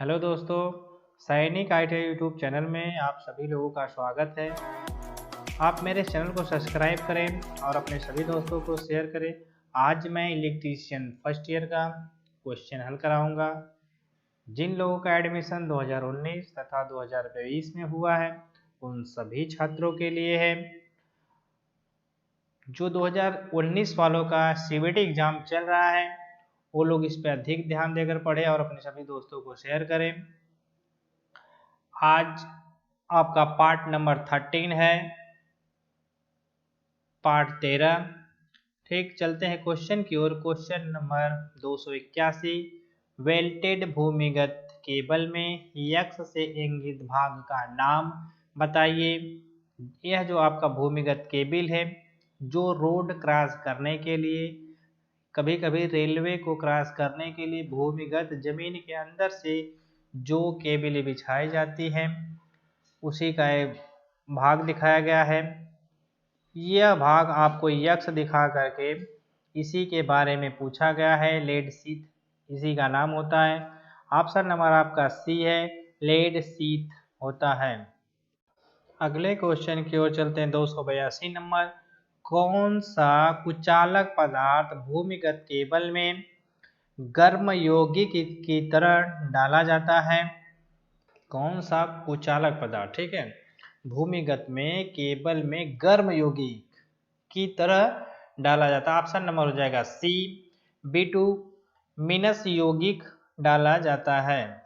Hello दोस्तों, सैनिक ITI YouTube channel में आप सभी लोगों का स्वागत है। आप मेरे चैनल को सब्सक्राइब करें और अपने सभी दोस्तों को शेयर करें। आज मैं इलेक्ट्रीशियन फर्स्ट ईयर का क्वेश्चन हल कराऊंगा। जिन लोगों का एडमिशन 2019 तथा 2022 में हुआ है उन सभी छात्रों के लिए है। जो 2019 वालों का CBT एग्जाम चल रहा है वो लोग इस पर अधिक ध्यान देकर पढ़ें और अपने सभी दोस्तों को शेयर करें। आज आपका पार्ट नंबर 13 है, पार्ट 13। ठीक, चलते हैं क्वेश्चन की ओर। Question number 281। वेल्टेड भूमिगत केबल में यक्स से इंगित भाग का नाम बताइए। यह जो आपका भूमिगत केबल है जो रोड क्रॉस करने के लिए, कभी कभी रेलवे को क्रॉस करने के लिए भूमिगत जमीन के अंदर से जो केबलें बिछाई जाती हैं उसी का एक भाग दिखाया गया है। यह भाग आपको यक्स दिखा करके इसी के बारे में पूछा गया है। लेड शीथ इसी का नाम होता है। ऑप्शन नंबर आपका सी है, लेड शीथ होता है। अगले क्वेश्चन की ओर चलते हैं। 282 नंबर। कौन सा कुचालक पदार्थ भूमिगत केबल में गर्म यौगिक की तरह डाला जाता है? कौन सा कुचालक पदार्थ, ठीक है, भूमिगत में केबल में गर्म यौगिक की तरह डाला जाता है? ऑप्शन नंबर हो जाएगा सी, बिटुमिनस यौगिक डाला जाता है।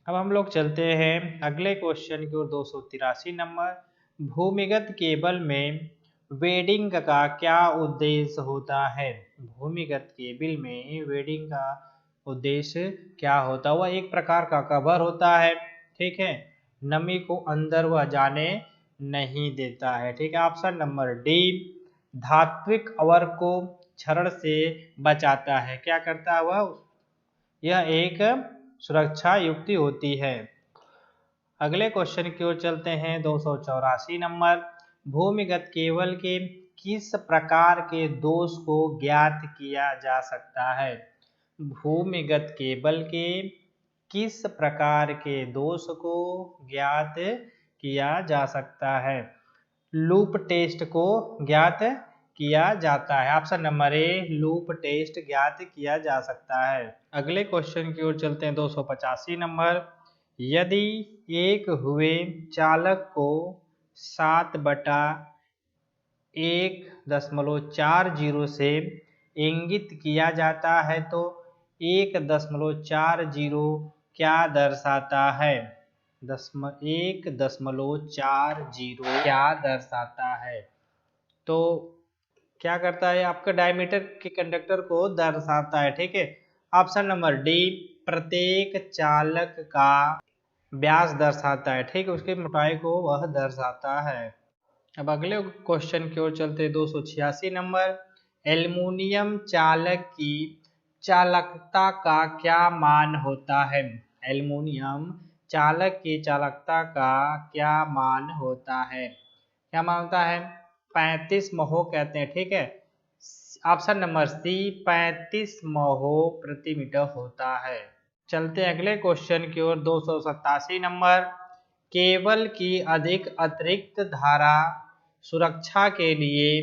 अब हम लोग चलते हैं अगले क्वेश्चन की ओर। 283 नंबर। भूमिगत केबल में वेडिंग का क्या उद्देश्य होता है? भूमिगत केबल में वेडिंग का उद्देश्य क्या होता है? वह एक प्रकार का कवर होता है, ठीक है, नमी को अंदर वह जाने नहीं देता है, ठीक है। ऑप्शन नंबर डी, धात्विक अवर को क्षरण से बचाता है। क्या करता है वह? यह एक सुरक्षा युक्ति होती है। अगले क्वेश्चन की ओर चलते हैं। 284 नंबर। भूमिगत केबल के किस प्रकार के दोष को ज्ञात किया जा सकता है? भूमिगत केबल के किस प्रकार के दोष को ज्ञात किया जा सकता है? लूप टेस्ट को ज्ञात किया जाता है। Option number A, loop test ज्ञात किया जा सकता है। अगले क्वेश्चन की ओर चलते हैं। 285 नंबर। यदि एक हुए चालक को 7/1.40 से इंगित किया जाता है तो 1.40 क्या दर्शाता है? 1.40 क्या दर्शाता है? तो क्या करता है? आपका डायमीटर के कंडक्टर को दर्शाता है, ठीक है। ऑप्शन नंबर डी, प्रत्येक चालक का व्यास दर्शाता है, ठीक है, उसकी मोटाई को वह दर्शाता है। अब अगले क्वेश्चन की ओर चलते हैं। 286 नंबर। एल्युमिनियम चालक की चालकता का क्या मान होता है? एल्युमिनियम चालक की चालकता का क्या मान होता है? क्या मान होता है? 35 महो कहते हैं, ठीक है। ऑप्शन नंबर सी, 35 महो प्रति मीटर होता है। चलते हैं अगले क्वेश्चन की ओर। 287 नंबर। केबल की अधिक अतिरिक्त धारा सुरक्षा के लिए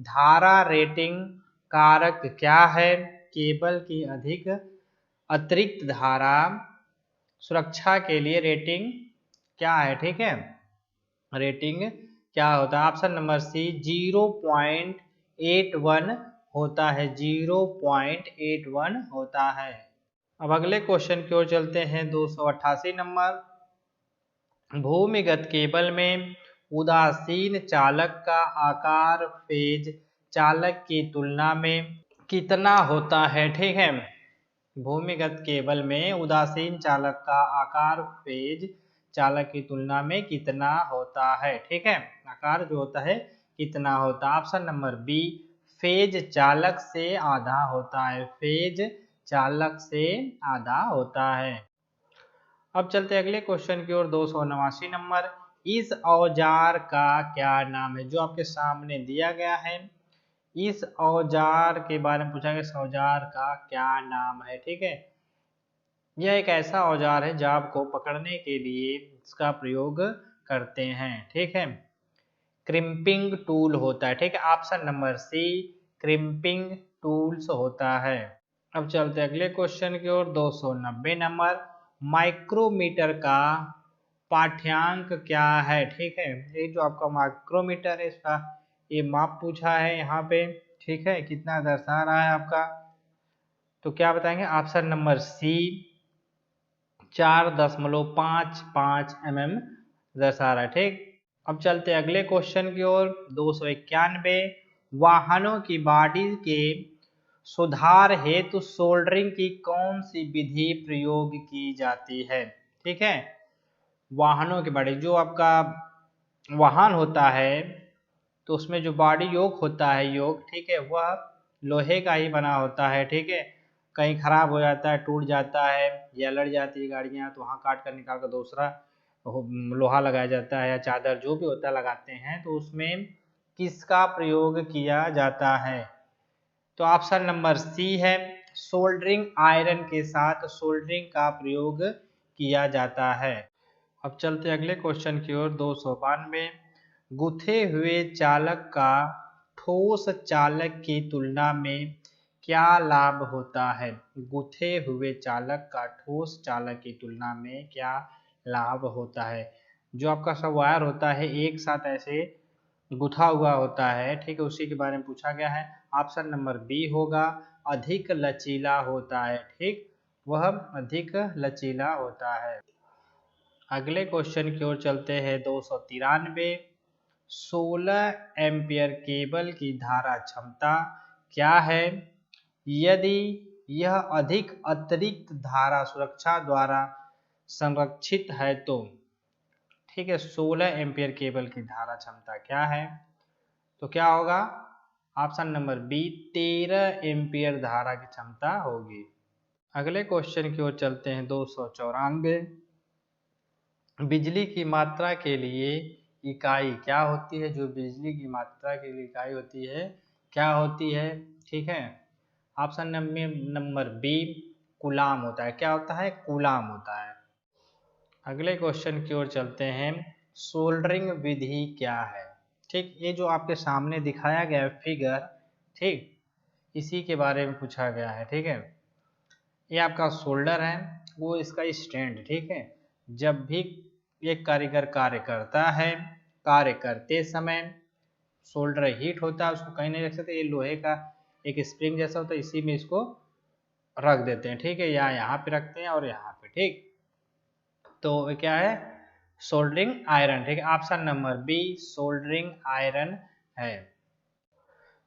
धारा रेटिंग कारक क्या है? केबल की अधिक अतिरिक्त धारा सुरक्षा के लिए रेटिंग क्या है, ठीक है, रेटिंग क्या होता है? ऑप्शन नंबर सी, 0.81 होता है, 0.81 होता है। अब अगले क्वेश्चन की ओर चलते हैं। 288 नंबर। भूमिगत केबल में उदासीन चालक का आकार फेज चालक की तुलना में कितना होता है? ठीक है, भूमिगत केबल में उदासीन चालक का आकार फेज चालक की तुलना में कितना होता है? ठीक है, आकार जो होता है कितना होता है? ऑप्शन नंबर बी, फेज चालक से आधा होता है, फेज चालक से आधा होता है। अब चलते अगले क्वेश्चन की ओर। 289 नंबर। इस औजार का क्या नाम है? जो आपके सामने दिया गया है, इस औजार के बारे में पूछा गया, इस औजार का क्या नाम है? ठीक है, यह एक ऐसा औजार है जाप को पकड़ने के लिए इसका प्रयोग करते हैं। ठीक है, क्रिम्पिंग टूल होता है। ठीक है, option number C crimping tools होता है। अब चलते अगले क्वेश्चन की ओर। 290 नंबर, माइक्रोमीटर का पाठ्यांक क्या है? ठीक है, ये जो आपका माइक्रोमीटर है इसका ये माप पूछा है यहाँ पे। ठीक है, कितना दर्शा रहा है आपका, तो क्या बताएंगे? ऑप्शन नंबर सी 4.55 mm दर्शा रहा है। ठीक, अब चलते अगले क्वेश्चन की ओर। 291, वाहनों की बॉडी के सुधार हेतु सोल्डरिंग की कौन सी विधि प्रयोग की जाती है? ठीक है, वाहनों की बॉडी, जो आपका वाहन होता है तो उसमें जो बॉडी योग होता है, योग, ठीक है, वह लोहे का ही बना होता है। ठीक है, कहीं खराब हो जाता है, टूट जाता है या लड़ जाती है गाड़ियाँ, तो वहाँ काट कर निकाल कर दूसरा लोहा लगाया जाता है या चादर जो भी होता है लगाते हैं, तो उसमें किसका प्रयोग किया जाता है? तो ऑप्शन नंबर सी है सोल्डरिंग आयरन के साथ सोल्डरिंग का प्रयोग किया जाता है। अब चलते अगले क्वेश्चन की ओर। 292, गुथे हुए चालक का ठोस चालक की तुलना में क्या लाभ होता है? गुथे हुए चालक का ठोस चालक की तुलना में क्या लाभ होता है? जो आपका सब वायर होता है एक साथ ऐसे गुथा हुआ होता है, ठीक है, उसी के बारे में पूछा गया है। ऑप्शन नंबर बी होगा अधिक लचीला होता है। ठीक, वह अधिक लचीला होता है। अगले क्वेश्चन की ओर चलते हैं। 293, 16 एम्पियर केबल की धारा क्षमता क्या है यदि यह अधिक अतिरिक्त धारा सुरक्षा द्वारा संरक्षित है तो? ठीक है, 16 एम्पियर केबल की धारा क्षमता क्या है? तो क्या होगा? ऑप्शन नंबर बी 13 एम्पियर धारा की क्षमता होगी। अगले क्वेश्चन की ओर चलते हैं। 294, बिजली की मात्रा के लिए इकाई क्या होती है? जो बिजली की मात्रा के लिए इकाई होती है क्या होती है? ठीक है, ऑप्शन नंबर बी कूलाम होता है। क्या होता है? कूलाम होता है। अगले क्वेश्चन की ओर चलते हैं। सोल्डरिंग विधि क्या है? ठीक, ये जो आपके सामने दिखाया गया है फिगर, ठीक, इसी के बारे में पूछा गया है। ठीक है, ये आपका सोल्डर है, वो इसका स्टैंड। ठीक है, जब भी एक कारीगर कार्य करता है, कार्य करते समय सोल्डर हीट होता है, उसको कहीं नहीं रख सकते, ये लोहे का एक स्प्रिंग जैसा होता है, इसी में इसको रख देते हैं। ठीक है, या यहाँ पे रखते हैं और यहाँ पे। ठीक, तो क्या है? Soldering iron. ठीक है, option number B soldering iron है।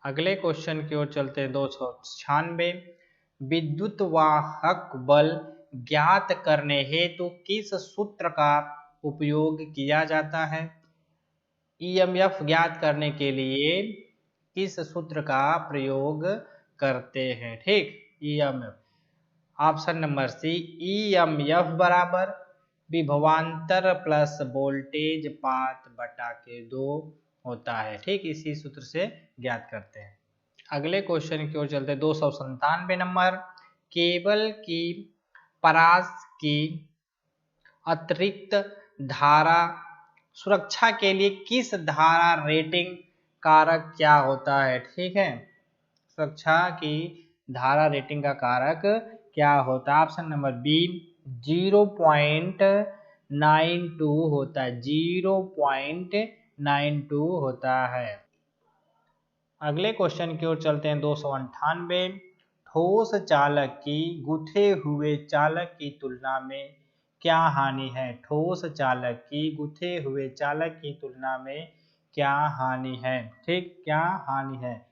अगले क्वेश्चन की ओर चलते हैं। 296, विद्युत वाहक बल ज्ञात करने हेतु किस सूत्र का उपयोग किया जाता है? ईएमएफ ज्ञात करने के लिए किस सूत्र का प्रयोग करते हैं? ठीक, EMF, option number C EMF बराबर विभवांतर प्लस वोल्टेज पात बटा के 2 होता है। ठीक, इसी सूत्र से ज्ञात करते हैं। अगले क्वेश्चन की ओर चलते हैं। 297 नंबर, केबल की परास की अतिरिक्त धारा सुरक्षा के लिए किस धारा रेटिंग कारक क्या होता है? ठीक है, सुरक्षा की धारा रेटिंग का कारक क्या होता है? ऑप्शन नंबर बी 0.92 होता है। 0.92 होता है। अगले क्वेश्चन की ओर चलते हैं। 298, ठोस चालक की गुथे हुए चालक की तुलना में क्या हानि है? ठोस चालक की गुथे हुए चालक की तुलना में क्या हानि है? ठीक, क्या हानि है?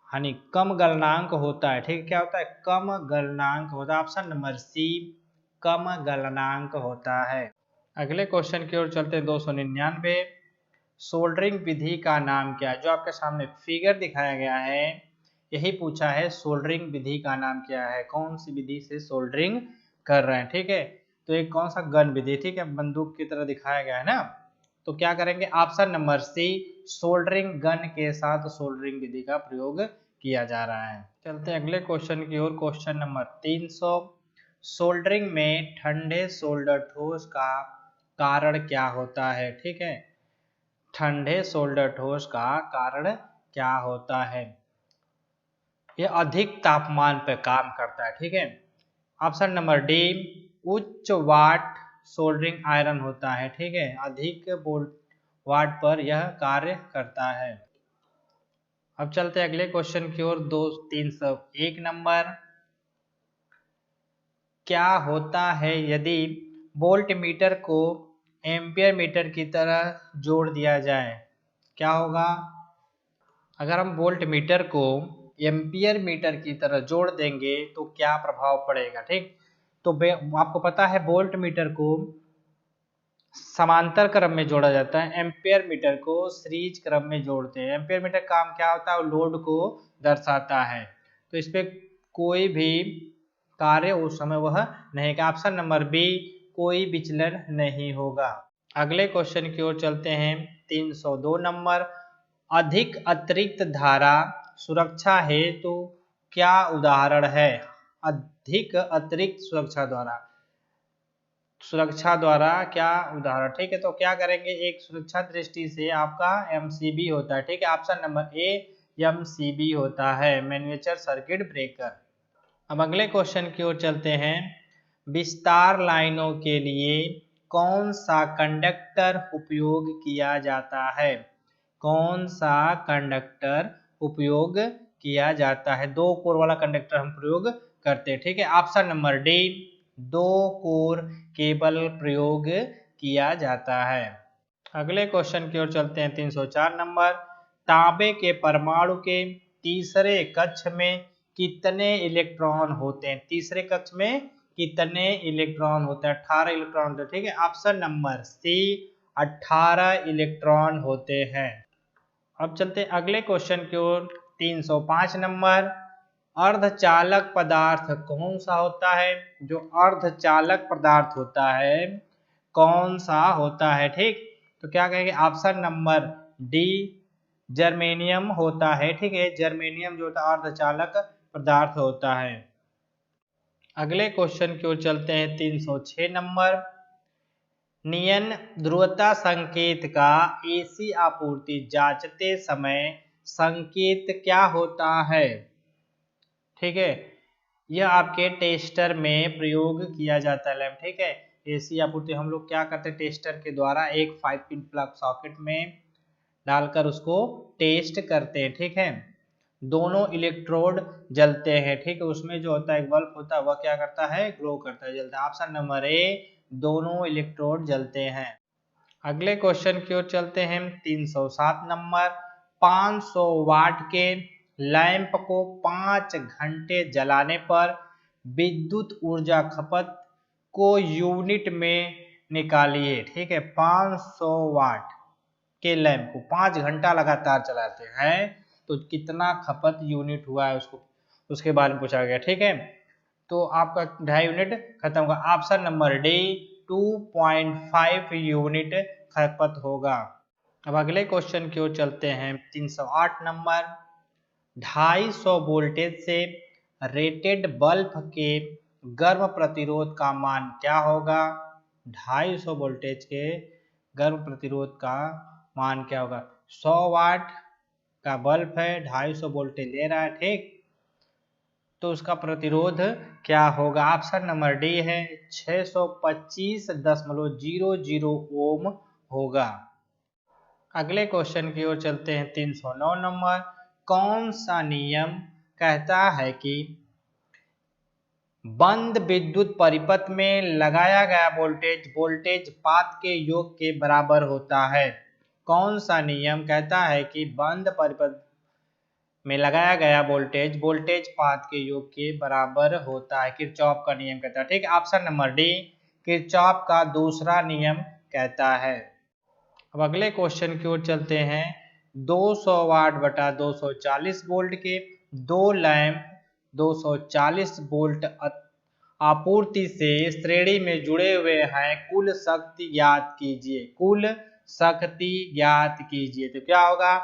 हानि कम गलनांक होता है। ठीक, क्या होता है? कम गलनांक होता है। ऑप्शन नंबर सी कम गलनांक होता है। अगले क्वेश्चन की ओर चलते हैं। 299, सोल्डरिंग विधि का नाम क्या है? जो आपके सामने फिगर दिखाया गया है यही पूछा है, सोल्डरिंग विधि का नाम क्या है? कौन सी विधि से सोल्डरिंग कर रहे हैं? ठीक है, तो एक कौन सा गन विधि, ठीक है, बंदूक की तरह दिखाया गया है ना, तो क्या करेंगे? Option number C soldering gun के साथ सोल्डरिंग विधि का प्रयोग किया जा रहा है। चलते हैं अगले क्वेश्चन की ओर। क्वेश्चन नंबर 300, सोल्डरिंग में ठंडे सोल्डर ठोस का कारण क्या होता है। ठीक है, ठंडे सोल्डर ठोस का कारण क्या होता है। यह अधिक तापमान पर काम करता है। ठीक है, ऑप्शन नंबर डी, उच्च वाट सोल्डरिंग आयरन होता है। ठीक है, अधिक वाट पर यह कार्य करता है। अब चलते हैं अगले क्वेश्चन की ओर। 301 नंबर, क्या होता है यदि वोल्ट मीटर को एम्पियर मीटर की तरह जोड़ दिया जाए। क्या होगा अगर हम वोल्ट मीटर को एम्पियर मीटर की तरह जोड़ देंगे तो क्या प्रभाव पड़ेगा। ठीक, तो आपको पता है वोल्ट मीटर को समांतर क्रम में जोड़ा जाता है, एम्पियर मीटर को सीरीज क्रम में जोड़ते हैं। एम्पियर मीटर काम क्या होता है, लोड को दर्शाता है, तो इस पे कोई भी कार्य उस समय वह नहीं का। ऑप्शन नंबर बी, कोई विचलन नहीं होगा। अगले क्वेश्चन की ओर चलते हैं। 302 नंबर, अधिक अतिरिक्त धारा सुरक्षा हेतु क्या उदाहरण है। अधिक अतिरिक्त सुरक्षा द्वारा क्या उदाहरण। ठीक है, तो क्या करेंगे, एक सुरक्षा दृष्टि से आपका एमसीबी होता है। ठीक है, ऑप्शन नंबर ए एमसीबी होता है, मैन्युफैक्चर सर्किट ब्रेकर। अब अगले क्वेश्चन की ओर चलते हैं। विस्तार लाइनों के लिए कौन सा कंडक्टर उपयोग किया जाता है। कौन सा कंडक्टर उपयोग किया जाता है। 2 कोर वाला कंडक्टर हम प्रयोग करते हैं। ठीक है, option number D, 2 core cable प्रयोग किया जाता है। अगले क्वेश्चन की ओर चलते हैं। 304 नंबर, तांबे के परमाणु के तीसरे कक्ष में कितने इलेक्ट्रॉन होते हैं। तीसरे कक्ष में कितने इलेक्ट्रॉन होते हैं। 18 इलेक्ट्रॉन होते हैं। ठीक है, ऑप्शन नंबर सी, 18 इलेक्ट्रॉन होते हैं। अब चलते हैं अगले क्वेश्चन की ओर। 305 नंबर, अर्धचालक पदार्थ कौन सा होता है। जो अर्धचालक पदार्थ होता है कौन सा होता है। ठीक, तो क्या कहेंगे, ऑप्शन नंबर डी, जर्मेनियम होता है। ठीक है, जर्मेनियम जो होता है अर्धचालक पदार्थ होता है। अगले क्वेश्चन की ओर चलते हैं। 306 नंबर, नियन ध्रुवता संकेत का एसी आपूर्ति जांचते समय संकेत क्या होता है। ठीक है, यह आपके टेस्टर में प्रयोग किया जाता है। ठीक है, एसी आपूर्ति हम लोग क्या करते हैं, टेस्टर के द्वारा एक 5 पिन प्लग सॉकेट में डालकर उसको टेस्ट करते हैं। ठीक है, दोनों इलेक्ट्रोड जलते हैं। ठीक है, उसमें जो होता है एक बल्ब होता है वह क्या करता है, ग्लो करता है, जलता है। ऑप्शन नंबर ए, दोनों इलेक्ट्रोड जलते हैं। अगले क्वेश्चन की ओर चलते हैं। 307 नंबर, 500 वाट के लैंप को 5 घंटे जलाने पर विद्युत ऊर्जा खपत को यूनिट में निकालिए। ठीक है, 500 वाट के लैंप को 5 घंटा लगातार चलाते हैं तो कितना खपत यूनिट हुआ है उसको, उसके बारे में पूछा गया। ठीक है, तो आपका 2.5 यूनिट खत्म होगा। ऑप्शन नंबर डी, 2.5 यूनिट खपत होगा। अब अगले क्वेश्चन की ओर चलते हैं। 308 नंबर, 250 वोल्टेज से रेटेड बल्ब के गर्म प्रतिरोध का मान क्या होगा। 250 वोल्टेज के गर्म प्रतिरोध का मान क्या होगा। 100 वाट का बल्ब है, 250 वोल्टेज ले रहा है। ठीक, तो उसका प्रतिरोध क्या होगा। ऑप्शन नंबर डी है, 625.00 ओम होगा। अगले क्वेश्चन की ओर चलते हैं। 309 नंबर, कौन सा नियम कहता है कि बंद विद्युत परिपथ में लगाया गया वोल्टेज पात के योग के बराबर होता है। कौन सा नियम कहता है कि बंद परिपथ में लगाया गया वोल्टेज पात के योग के बराबर होता है। किरचॉफ का नियम कहता है। ठीक है, ऑप्शन नंबर डी, किरचॉफ का दूसरा नियम कहता है। अब अगले क्वेश्चन की ओर चलते हैं। 200 वाट बटा 240 वोल्ट के 2 लैंप 240 वोल्ट आपूर्ति से श्रेणी में जुड़े हुए हैं। कुल शक्ति ज्ञात कीजिए। कुल शक्ति ज्ञात कीजिए, तो क्या होगा,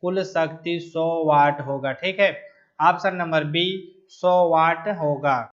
कुल शक्ति 100 वाट होगा। ठीक है, ऑप्शन नंबर बी, 100 वाट होगा।